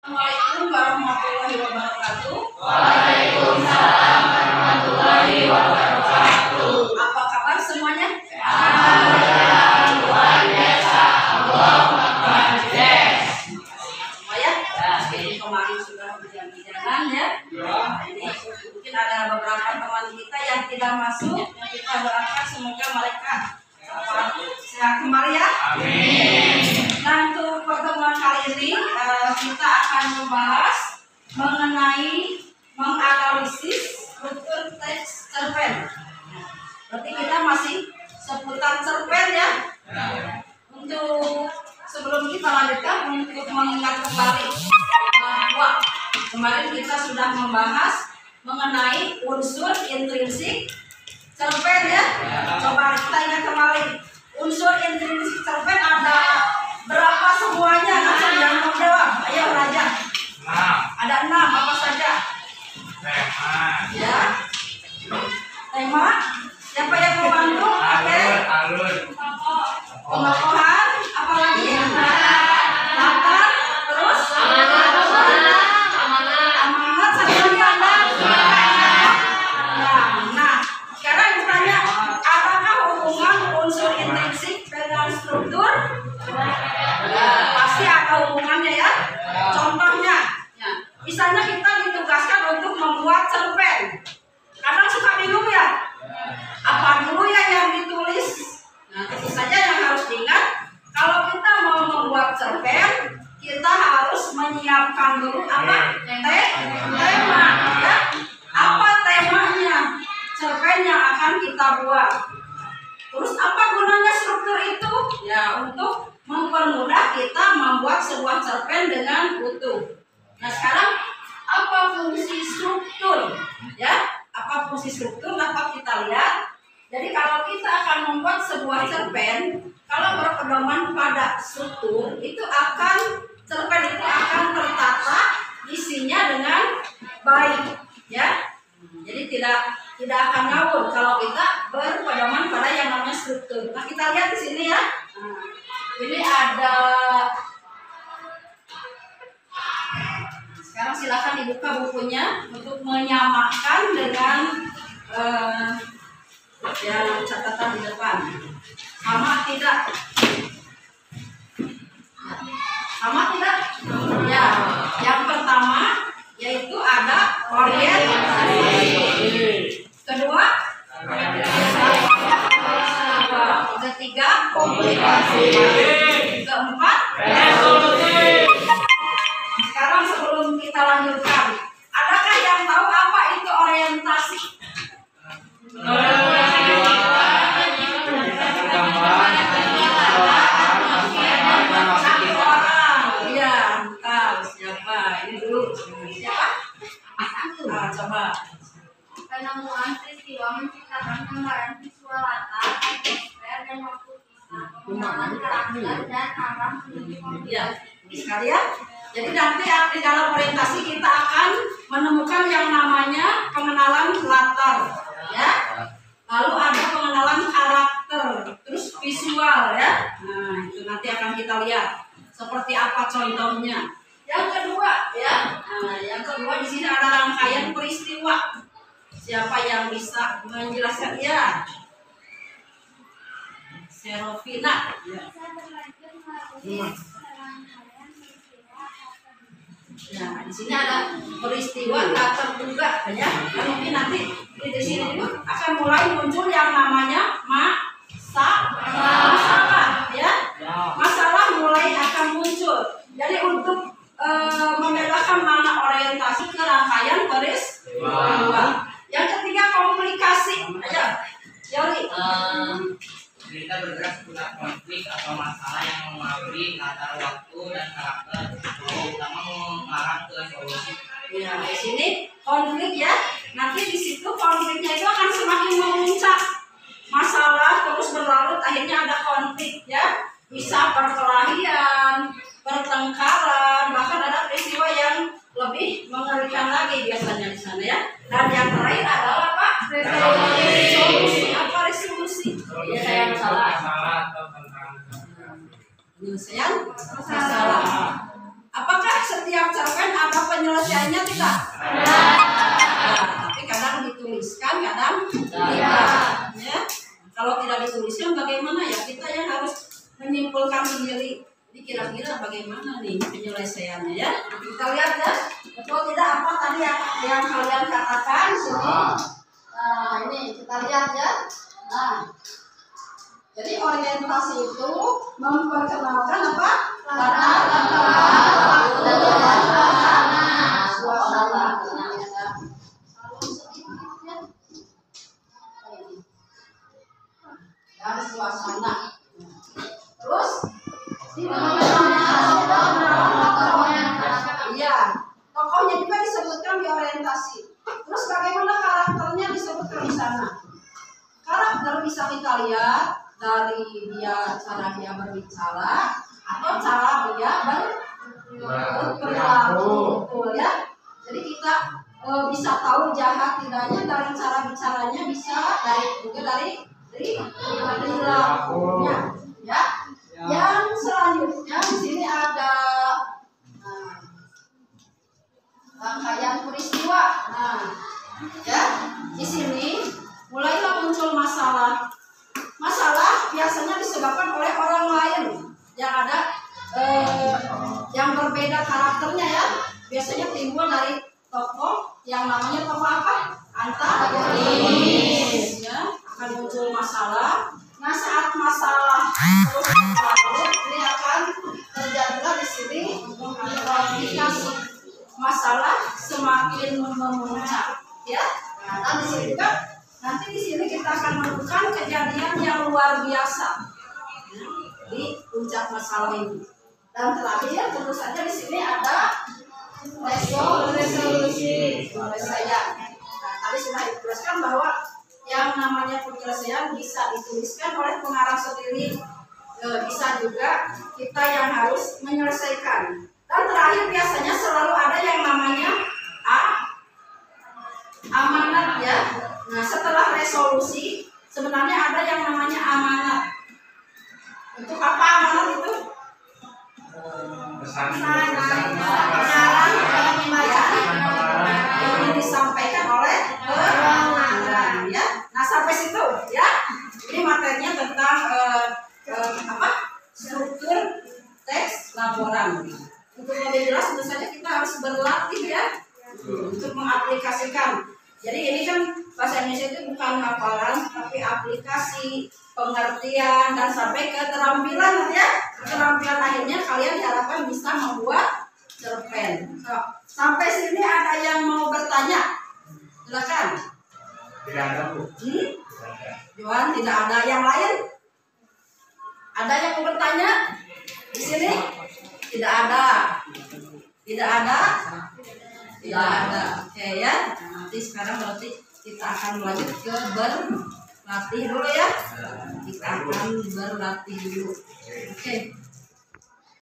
Assalamualaikum warahmatullahi wabarakatuh. Waalaikumsalam warahmatullahi wabarakatuh. Apa kabar semuanya? Alhamdulillah, luar biasa. Allahu Akbar. Semua ya? Jadi kemarin sudah hujan-hujanan ya. Ini mungkin ada beberapa teman kita yang tidak masuk. Yang kita doakan semoga mereka sehat kembali ya. Amin. Nah, untuk pertemuan kali ini kita akan membahas mengenai menganalisis struktur teks cerpen. Berarti kita masih seputar cerpen ya. Untuk sebelum kita lanjutkan, untuk mengingat kembali bahwa kemarin kita sudah membahas mengenai unsur intrinsik cerpen ya. Coba kita ingat kembali, unsur intrinsik cerpen ada berapa semuanya? Langsung yang menjawab. Ayo Raja. 6. Ada 6, apa saja? Tema. Ya. Tema. Siapa yang mau bantu? Oke. Alur. Pengokohan. Apa lagi? Latar. Terus? Amanat. Satu lagi ada? Nah, sekarang ditanya, apakah hubungan unsur intrinsik dengan struktur? Ya, pasti ada hubungannya ya. Contohnya, ya, misalnya kita ditugaskan untuk membuat cerpen. Kadang suka bingung ya, apa dulu ya yang ditulis? Nah, tentu saja yang harus diingat, kalau kita mau membuat cerpen, kita harus menyiapkan dulu apa? Tema, ya. Apa temanya cerpen yang akan kita buat? Terus apa gunanya struktur itu? Ya, untuk mempermudah kita membuat sebuah cerpen dengan utuh. Nah, sekarang apa fungsi struktur? Ya, apa fungsi struktur dapat kita lihat. Jadi kalau kita akan membuat sebuah cerpen, kalau berpedoman pada struktur, itu akan cerpen itu akan tertata isinya dengan baik, ya. Jadi tidak akan ngawur kalau kita berpedoman pada yang namanya struktur. Nah, kita lihat di sini ya. Nah, ini ada. Sekarang silakan dibuka bukunya untuk menyamakan dengan yang catatan di depan. Sama tidak? Sama tidak? Ya. Yang pertama yaitu ada orientasi. Kedua, ketiga komunikasi. Keempat, resolusi. Sekarang sebelum kita lanjutkan, adakah yang tahu apa itu orientasi? Satu orang, iya, tahu siapa? Ini dulu, siapa? Coba. Penemuan peristiwa menciptakan gambaran visual latar, atmosfer, dan waktu kisah, pengenalan karakter, dan arah menuju konflik. Ya, sekalian. Jadi nanti di dalam orientasi kita akan menemukan yang namanya pengenalan latar, ya. Lalu ada pengenalan karakter, terus visual, ya. Nah, itu nanti akan kita lihat seperti apa contohnya. Yang kedua, ya. Nah, yang kedua di sini ada rangkaian peristiwa. Siapa yang bisa menjelaskan? Ya, Serovina. Ya. Nah, di sini ada peristiwa tak terduga, ya. Mungkin nanti di sini juga akan mulai muncul yang namanya masalah, ya. Masalah mulai akan muncul. Jadi untuk membedakan mana orientasi ke rangkaian peristiwa. Yang ketiga komplikasi. Ayo, Yoli. Kita bergerak seputar konflik atau masalah yang mempengaruhi latar waktu dan karakter, terutama mengarah ke solusi. Ya, di sini konflik ya. Nanti di situ konfliknya itu akan semakin memuncak. Masalah terus berlarut, akhirnya ada konflik ya. Bisa perkelahian, pertengkaran, bahkan ada peristiwa yang lebih mengerikan lagi biasanya di sana ya. Dan yang terakhir adalah apa? Resolusi. Apa resolusi? Ya, saya salah. Penyelesaian masalah. Apakah setiap cerpen ada penyelesaiannya tidak? Nah, tapi kadang dituliskan, kadang tidak. Ya. Kalau tidak dituliskan bagaimana ya? Kita yang harus menyimpulkan sendiri. Jadi kira-kira bagaimana nih penyelesaiannya ya? Kita lihat ya. Betul tidak apa tadi yang kalian katakan sini? Nah ini kita lihat ya. Nah, jadi orientasi itu memperkenalkan apa? Suasana. Dan suasana. Terus iya, tokohnya juga disebutkan di orientasi. Terus bagaimana karakternya disebutkan di sana? Karakter bisa kita lihat dari cara dia berbicara atau cara dia berperilaku, betul ya. Jadi kita bisa tahu jahat tidaknya dari cara bicaranya, bisa dari perilakunya, ya. Yang selanjutnya di sini ada rangkaian peristiwa. Nah, ya di sini mulailah muncul masalah. Masalah biasanya disebabkan oleh orang lain yang ada yang berbeda karakternya ya. Biasanya timbul dari tokoh yang namanya tokoh apa? Antagonis. Ya, akan muncul masalah. Nah, saat masalah terus berlanjut, ini akan terjadilah di sini komplikasi. Masalah semakin memuncak, ya. Nah, di sini juga nanti di sini kita akan menemukan kejadian yang luar biasa di puncak masalah ini. Dan terakhir tentu saja di sini ada resolusi penyelesaian. Nah, tadi sudah dijelaskan bahwa yang namanya penyelesaian bisa dituliskan oleh pengarang sendiri, bisa juga kita yang harus menyelesaikan. Dan terakhir biasanya selalu ada yang namanya amanat ya. Nah, setelah resolusi sebenarnya ada yang namanya amanat. Untuk apa amanat itu? Yang disampaikan oleh pengarang ya. Nah, sampai situ ya. Ini materinya tentang struktur teks laporan. Untuk lebih jelas tentu saja kita harus berlatih ya untuk mengaplikasikan. Jadi ini kan bahasa Indonesia itu bukan hafalan, tapi aplikasi, pengertian, dan sampai keterampilan ya. Keterampilan akhirnya kalian diharapkan bisa membuat cerpen. Sampai sini ada yang mau bertanya? Silakan. Tidak ada Bu. Johan, tidak ada. Yang lain? Ada yang mau bertanya? Di sini? Tidak ada. Tidak ada? Tidak ada. Oke ya. Nanti sekarang berarti kita akan lanjut ke berlatih dulu ya. Kita akan berlatih dulu. Oke.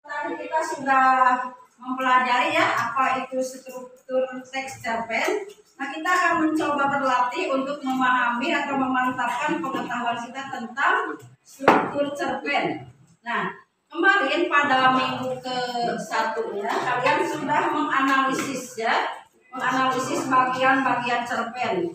Tadi kita sudah mempelajari ya apa itu struktur teks cerpen. Nah, kita akan mencoba berlatih untuk memahami atau memantapkan pengetahuan kita tentang struktur cerpen. Nah, kemarin pada minggu ke-1 ya, kalian sudah menganalisis bagian-bagian cerpen.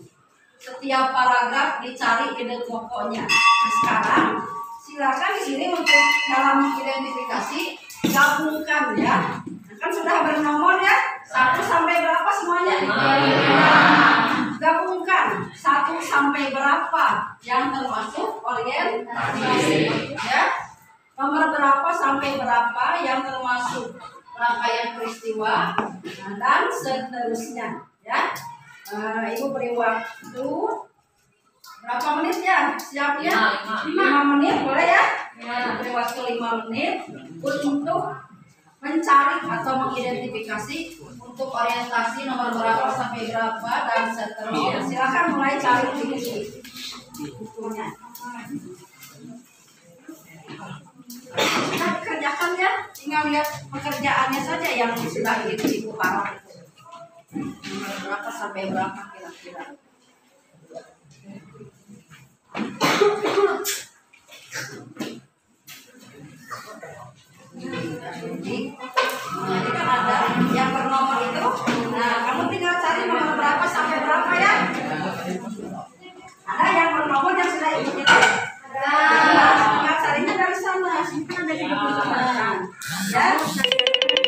Setiap paragraf dicari ide pokoknya. Nah, sekarang silakan di sini untuk dalam identifikasi gabungkan ya. Nah, kan sudah bernomor ya. 1 sampai berapa semuanya? 5. Gabungkan 1 sampai berapa yang termasuk orientasi ya. Nomor berapa sampai berapa yang termasuk rangkaian peristiwa, dan seterusnya ya. Ibu beri waktu berapa menit ya? Siap ya? 5 menit boleh ya? Beri waktu 5 menit untuk mencari atau mengidentifikasi untuk orientasi nomor berapa sampai berapa dan seterusnya. Silakan mulai cari di bukunya. Kita kerjakan ya, tinggal lihat pekerjaannya saja yang sudah di buku parah itu. Nomor berapa sampai berapa kira-kira. Jadi kan ada yang bernomor itu. Nah, kamu tinggal cari nomor berapa sampai berapa ya. Ada yang bernomor yang sudah ikut itu. Tinggal carinya dari sana. Simpan dari buku ya.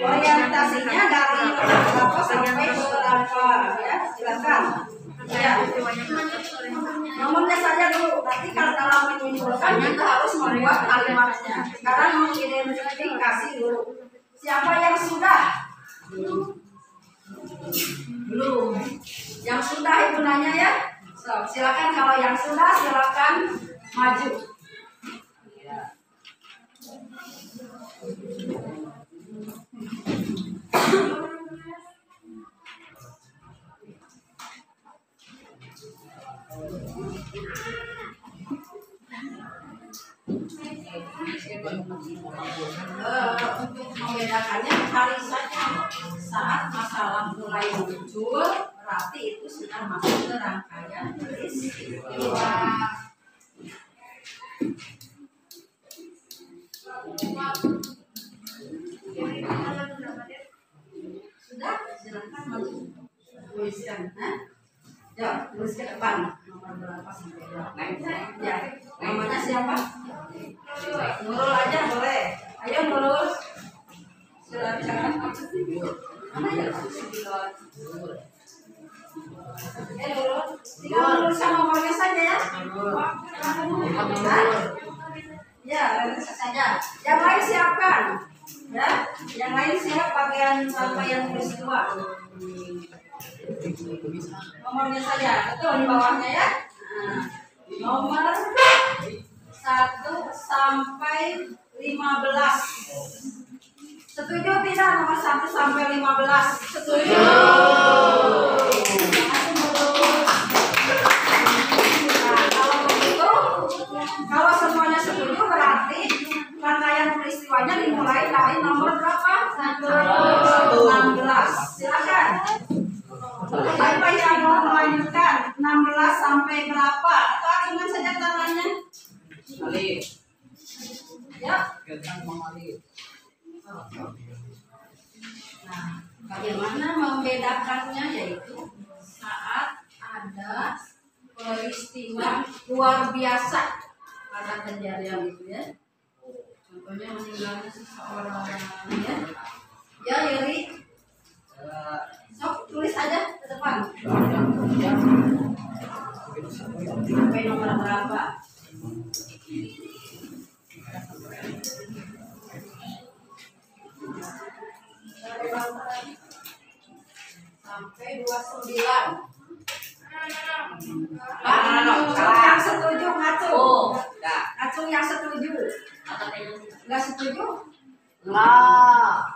Orientasinya dari nomor berapa sampai berapa ya. Silakan. Ya. Nomornya saja dulu. Nanti kalau dalam menyimpulkan kita harus membuat kalimatnya. Sekarang mengidentifikasi dulu. Siapa yang sudah? Belum. Yang sudah ibu nanya ya. So, silakan kalau yang sudah silakan maju. Untuk membedakannya cari saja saat masalah mulai muncul, berarti itu sudah masuk ke rangkaian peristiwa. Sudah, silakan maju. Tuliskan, ya, tulis ke depan nomor berapa sampai berapa. Ya, namanya siapa? Nurul aja boleh. Ayo Nurul. Silakan. Mana ya? Nurul. Tinggal tuliskan nomornya saja ya. Ya, saja. Yang lain siapkan. Ya, yang lain siap bagian rangkaian peristiwa. Nomornya saja, betul di bawahnya ya. Nah, nomor 1 sampai 15. Setuju tidak nomor 1 sampai 15? Setuju. Nah, kalau begitu, kalau semuanya setuju berarti rangkaian peristiwanya dimulai dari nomor berapa? 16. Silakan. Siapa yang mau melanjutkan 16 sampai berapa? Atau acungan saja tangannya? Alif. Ya. Alif. Nah, bagaimana membedakannya yaitu saat ada peristiwa luar biasa pada kejadian itu ya. Contohnya meninggalnya seseorang ya. Ya, Yuri. Sok tulis aja ke depan. Sampai nomor berapa? Sampai 29. Yang setuju ngacung. Ngacung yang setuju. Enggak setuju? Enggak.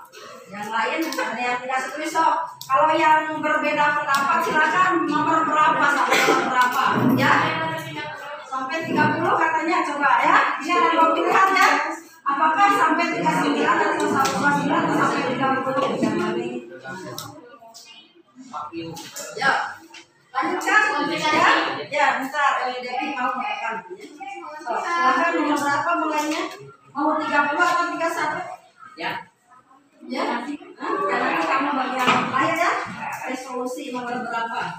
Yang lain ada yang tidak setuju sok. Kalau yang berbeda pendapat silakan nomor berapa sampai nomor berapa ya? Sampai 30 katanya coba ya. Ini ada dua pilihan ya. Apakah sampai 39 atau 129 atau sampai 30? Ya. Lanjutkan ya. Ya, bentar. Devi mau makan. Silakan nomor berapa mulainya? Mau 30 atau 31? Ya. Ya, karena kamu bagian lain ya. Resolusi nomor berapa?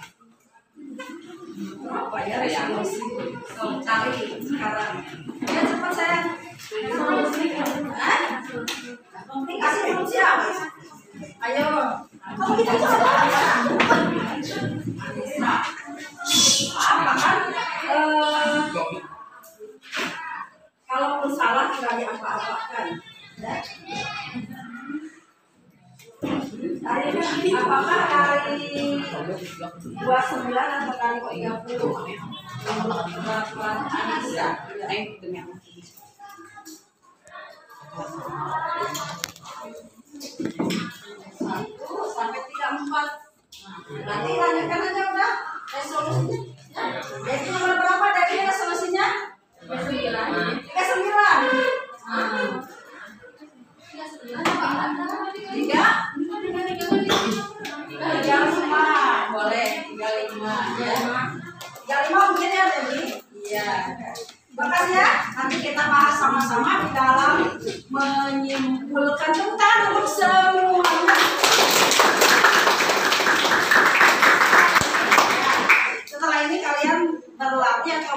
Berapa ya resolusi? So, cari sekarang. Ya cepat sayang. Resolusi. Nanti kasih belum siap. Ayo. Kamu kita coba. Apa kan? Kalaupun salah tidak diapa-apakan. Ya. Apakah dari 29 atau kali 30? Peraturan Anissa. 1 sampai 34. Nanti lanjutkan aja udah resolusinya. Ya. Jadi nomor berapa dari resolusinya? 39. 39. 35 boleh 35 ya. 35 mungkin ya Dewi. Iya. Makasih ya. Nanti kita bahas sama-sama di dalam menyimpulkan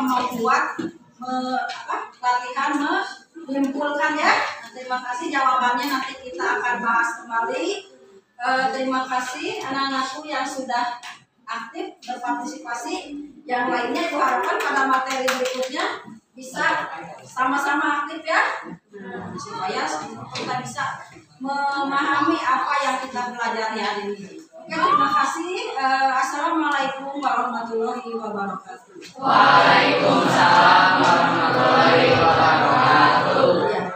membuat latihan menyimpulkan ya. Terima kasih, jawabannya nanti kita akan bahas kembali. Terima kasih anak-anakku yang sudah aktif berpartisipasi. Yang lainnya diharapkan pada materi berikutnya bisa sama-sama aktif ya, supaya kita bisa memahami apa yang kita pelajari hari ini. Oke, terima kasih. Assalamualaikum warahmatullahi wabarakatuh. Waalaikumsalam warahmatullahi wabarakatuh. Ya.